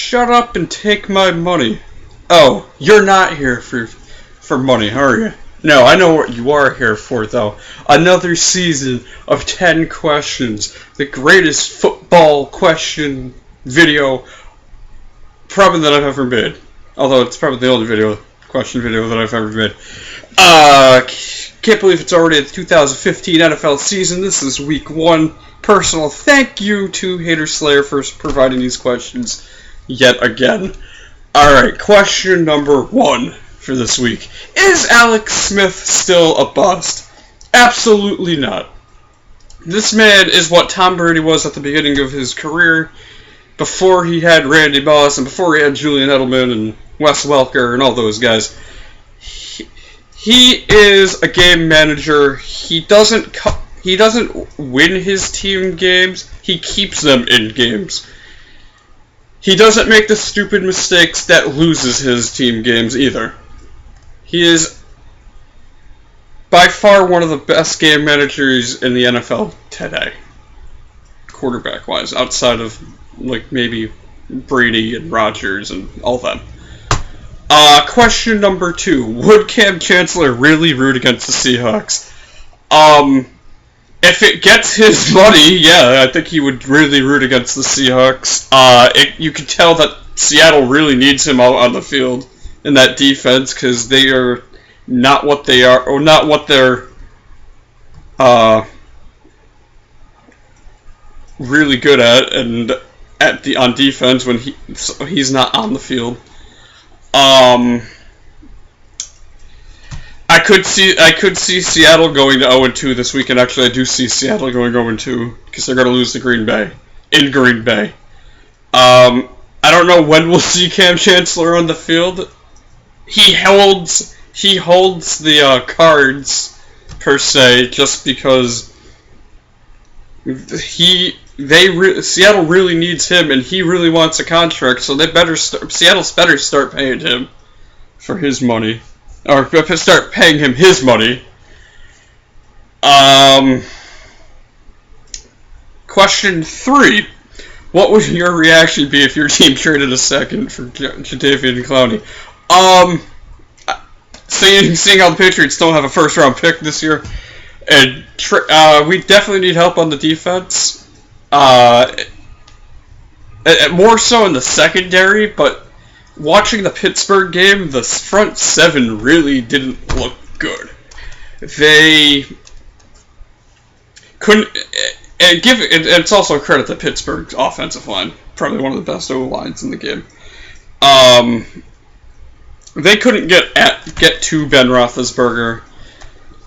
shut up and take my money. Oh, you're not here for money, are you? No, I know what you are here for, though. Another season of 10 questions. The greatest football question video probably that I've ever made. Although it's probably the only question video that I've ever made. Can't believe it's already the 2015 NFL season. This is week 1. Personal thank you to Hater Slayer for providing these questions yet again. Alright, question number 1 for this week. Is Alex Smith still a bust? Absolutely not. This man is what Tom Brady was at the beginning of his career, before he had Randy Moss and before he had Julian Edelman and Wes Welker and all those guys. He is a game manager. He doesn't win his team games. He keeps them in games. He doesn't make the stupid mistakes that loses his team games either. He is by far one of the best game managers in the NFL today, quarterback-wise, outside of like maybe Brady and Rodgers and all them. Question number 2. Would Kam Chancellor really root against the Seahawks? If it gets his money, yeah, I think he would really root against the Seahawks. You can tell that Seattle really needs him out on the field in that defense, because they are not what they are, or not what they're really good at, and on defense when he's not on the field. I could see Seattle going to 0-2 this week, and actually I do see Seattle going 0-2 because they're going to lose to Green Bay in Green Bay. I don't know when we'll see Kam Chancellor on the field. He holds the cards per se, just because Seattle really needs him, and he really wants a contract, so Seattle's better start paying him for his money, or start paying him his money. Question 3. What would your reaction be if your team traded a second for Jadeveon and Clowney? Seeing how the Patriots don't have a first-round pick this year, and we definitely need help on the defense. More so in the secondary, but watching the Pittsburgh game, the front 7 really didn't look good. They couldn't, and it's also a credit to Pittsburgh's offensive line, probably one of the best O-lines in the game. They couldn't get to Ben Roethlisberger.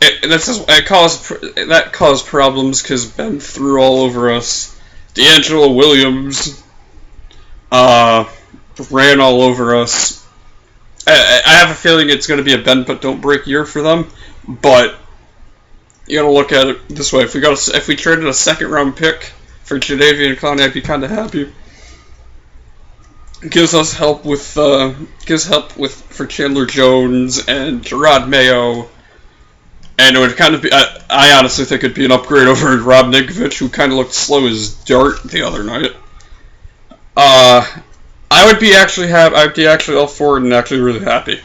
That caused problems because Ben threw all over us. D'Angelo Williams ran all over us. I have a feeling it's going to be a bend but don't break year for them, but you got to look at it this way. If we traded a second-round pick for Jadeveon and Clowney, I'd be kind of happy. Gives help for Chandler Jones and Gerard Mayo, and it would kind of be. I honestly think it'd be an upgrade over Rob Ninkovich, who kind of looked slow as dirt the other night. I'd be actually all for it and actually really happy.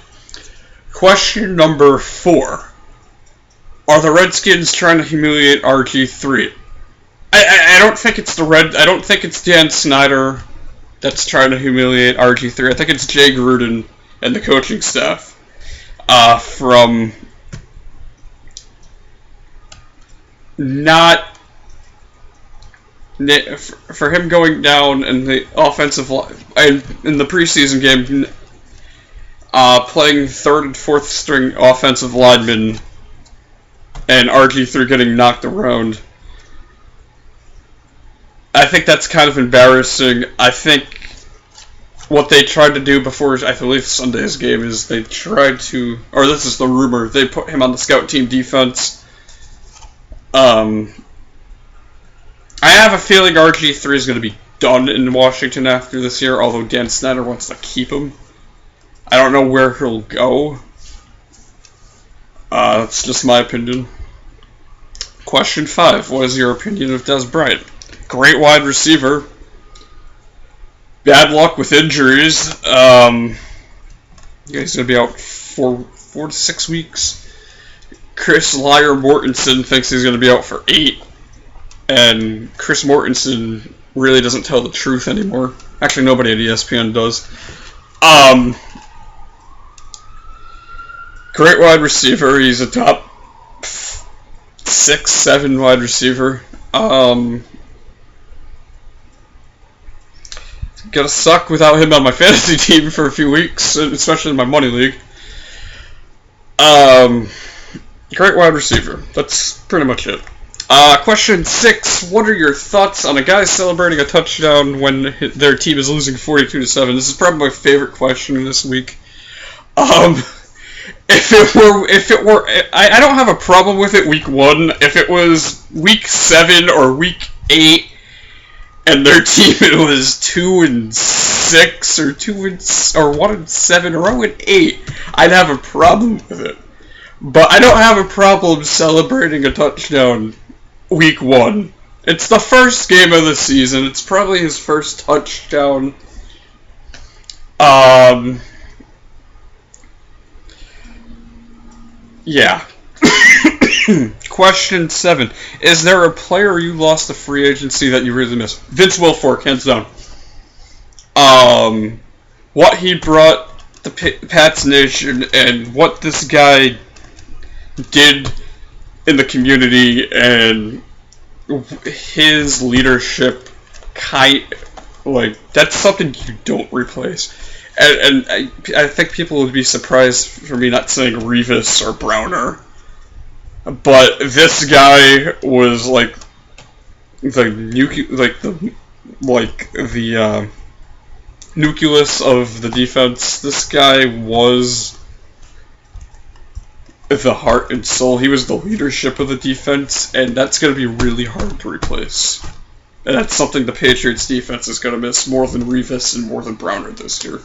Question number 4. Are the Redskins trying to humiliate RG3? I don't think it's I don't think it's Dan Snyder that's trying to humiliate RG3. I think it's Jay Gruden and the coaching staff from not for him going down in the offensive line in the preseason game, playing third and fourth string offensive linemen, and RG3 getting knocked around. I think that's kind of embarrassing. I think what they tried to do before, I believe, Sunday's game is they tried to, or this is the rumor, they put him on the scout team defense. I have a feeling RG3 is going to be done in Washington after this year, although Dan Snyder wants to keep him. I don't know where he'll go. That's just my opinion. Question 5. What is your opinion of Dez Bryant? Great wide receiver. bad luck with injuries. He's going to be out for 4 to 6 weeks. Chris Liar Mortensen thinks he's going to be out for 8. And Chris Mortensen really doesn't tell the truth anymore. Actually, nobody at ESPN does. Great wide receiver. He's a top 6, 7 wide receiver. Gonna suck without him on my fantasy team for a few weeks, especially in my money league. Great wide receiver. That's pretty much it. Question 6. What are your thoughts on a guy celebrating a touchdown when their team is losing 42-7? This is probably my favorite question this week. If it were, I don't have a problem with it week 1. If it was week 7 or week 8, and their team was 2-6 or 1-7 or 0-8, I'd have a problem with it. But I don't have a problem celebrating a touchdown week 1. It's the first game of the season. It's probably his first touchdown. Yeah. Question 7. Is there a player you lost to free agency that you really miss? Vince Wilfork, hands down. What he brought the Pats Nation and what this guy did in the community and his leadership, that's something you don't replace. And I think people would be surprised for me not saying Revis or Browner. But this guy was the nucleus of the defense. This guy was the heart and soul. He was the leadership of the defense, and that's going to be really hard to replace. And that's something the Patriots defense is going to miss more than Revis and more than Browner this year.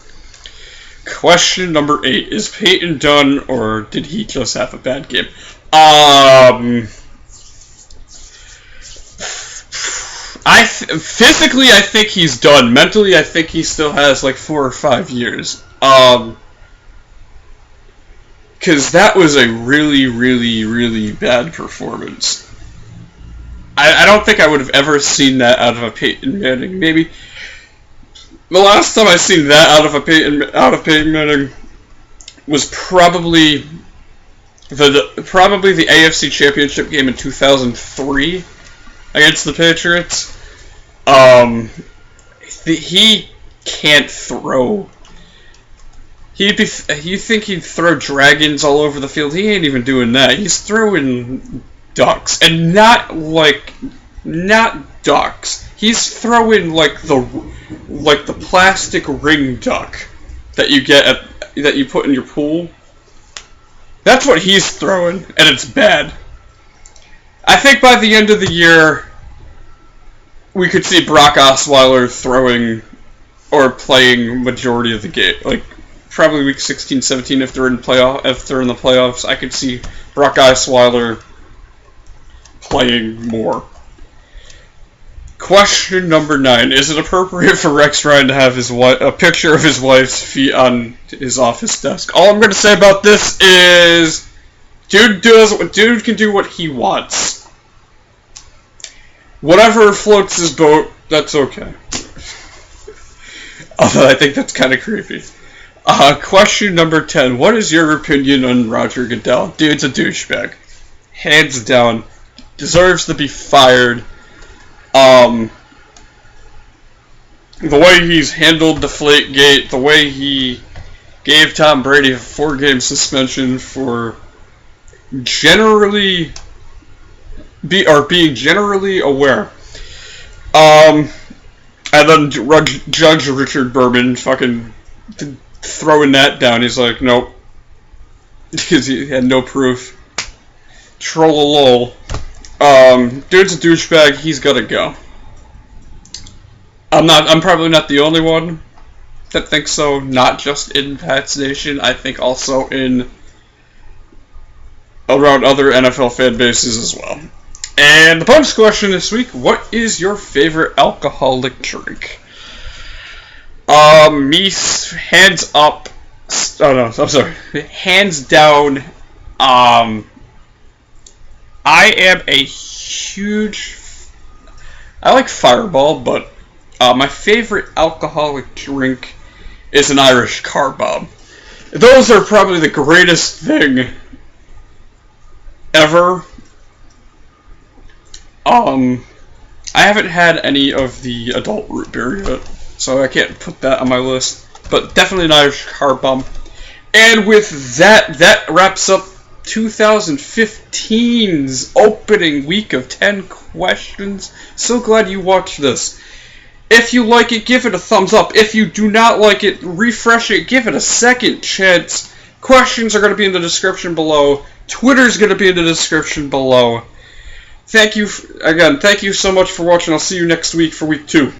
Question number 8. Is Peyton done, or did he just have a bad game? Physically, I think he's done. Mentally, I think he still has 4 or 5 years. Because that was a really, really, really bad performance. I don't think I would have ever seen that out of a Peyton Manning. Maybe the last time I seen that out of Peyton Manning was probably the AFC Championship game in 2003 against the Patriots. He can't throw. You think he'd throw dragons all over the field? He ain't even doing that. He's throwing ducks, and not ducks. He's throwing the plastic ring duck that you put in your pool. That's what he's throwing, and it's bad. I think by the end of the year, we could see Brock Osweiler throwing or playing majority of the game. Probably week 16, 17, if they're in the playoffs, I could see Brock Osweiler playing more. Question number 9. Is it appropriate for Rex Ryan to have a picture of his wife's feet on his office desk? All I'm going to say about this is, dude can do what he wants. Whatever floats his boat, that's okay. Although I think that's kind of creepy. Question number 10. What is your opinion on Roger Goodell? Dude's a douchebag. Hands down. Deserves to be fired. The way he's handled Deflategate, the way he gave Tom Brady a 4-game suspension for being generally aware. And then Judge Richard Berman fucking throwing that down. He's like, nope. Because he had no proof. Troll-a-lol. Dude's a douchebag. He's gotta go. I'm probably not the only one that thinks so. Not just in Pats Nation. I think also around other NFL fan bases as well. And the bonus question this week: what is your favorite alcoholic drink? Hands up. Oh no, I'm sorry. Hands down. I am a huge. I like Fireball, but my favorite alcoholic drink is an Irish car bomb. Those are probably the greatest thing ever. I haven't had any of the adult root beer yet, so I can't put that on my list. But definitely an Irish car bomb. And with that, that wraps up 2015's opening week of 10 questions. So glad you watched this. If you like it, give it a thumbs up. If you do not like it, refresh it, give it a second chance. Questions are going to be in the description below. Twitter's going to be in the description below. Thank you, again, thank you so much for watching. I'll see you next week for week 2.